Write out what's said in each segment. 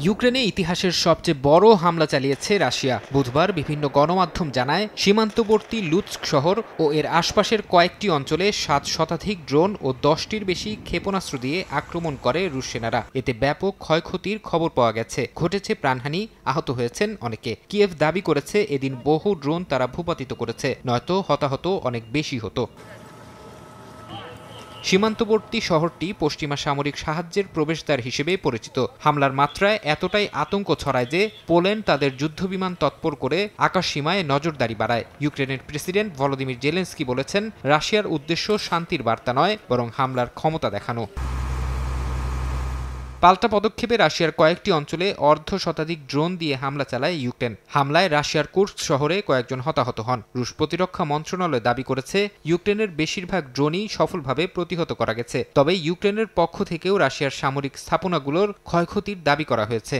ইউক্রেনে ইতিহাসের সবচেয়ে বড় হামলা চালিয়েছে রাশিয়া। বুধবার বিভিন্ন গণমাধ্যম জানায় সীমান্তবর্তী লুৎস্ক শহর ও এর আশপাশের কয়েকটি অঞ্চলে ৭ শতাধিক ড্রোন ও ১০টির বেশি ক্ষেপণাস্ত্র দিয়ে আক্রমণ করে রুশ সেনারা। এতে ব্যাপক ক্ষয়ক্ষতির খবর পাওয়া গেছে, ঘটেছে প্রাণহানি, আহত হয়েছেন অনেকে। কিয়েভ দাবি করেছে এদিন বহু ড্রোন তারা ভূপাতিত করেছে, নয়তো হতাহত অনেক বেশি হতো। সীমান্তবর্তী শহরটি পশ্চিমা সামরিক সাহায্যের প্রবেশদ্বার হিসেবে পরিচিত। হামলার মাত্রায় এতটাই আতঙ্ক ছড়ায় যে পোল্যান্ড তাদের যুদ্ধবিমান তৎপর করে আকাশসীমায় নজরদারি বাড়ায়। ইউক্রেনের প্রেসিডেন্ট ভলোদিমির জেলেনস্কি বলেছেন, রাশিয়ার উদ্দেশ্য শান্তির বার্তা নয়, বরং হামলার ক্ষমতা দেখানো। পাল্টা পদক্ষেপে রাশিয়ার কয়েকটি অঞ্চলে অর্ধশতাধিক ড্রোন দিয়ে হামলা চালায় ইউক্রেন। হামলায় রাশিয়ার কুর্স্ক শহরে কয়েকজন হতাহত হন। রুশ প্রতিরক্ষা মন্ত্রণালয় দাবি করেছে ইউক্রেনের বেশিরভাগ ড্রোনই সফলভাবে প্রতিহত করা গেছে। তবে ইউক্রেনের পক্ষ থেকেও রাশিয়ার সামরিক স্থাপনাগুলোর ক্ষয়ক্ষতির দাবি করা হয়েছে।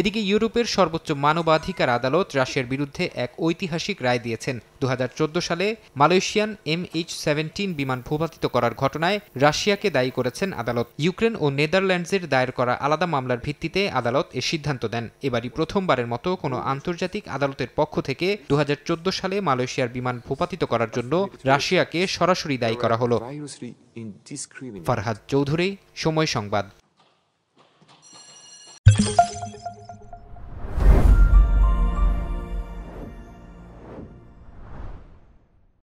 এদিকে ইউরোপের সর্বোচ্চ মানবাধিকার আদালত রাশিয়ার বিরুদ্ধে এক ঐতিহাসিক রায় দিয়েছেন। ২০১৪ সালে মালয়েশিয়ান MH17 বিমান ভূপাতিত করার ঘটনায় রাশিয়াকে দায়ী করেছেন আদালত। ইউক্রেন ও নেদারল্যান্ডসের দায়ের করা আলাদা মামলার ভিত্তিতে আদালত এ সিদ্ধান্ত দেন। এবারই প্রথমবারের মতো কোনো আন্তর্জাতিক আদালতের পক্ষ থেকে ২০১৪ সালে মালয়েশিয়ার বিমান ভূপাতিত করার জন্য রাশিয়াকে সরাসরি দায়ী করা হলো। ফারহাদ চৌধুরী, সময় সংবাদ।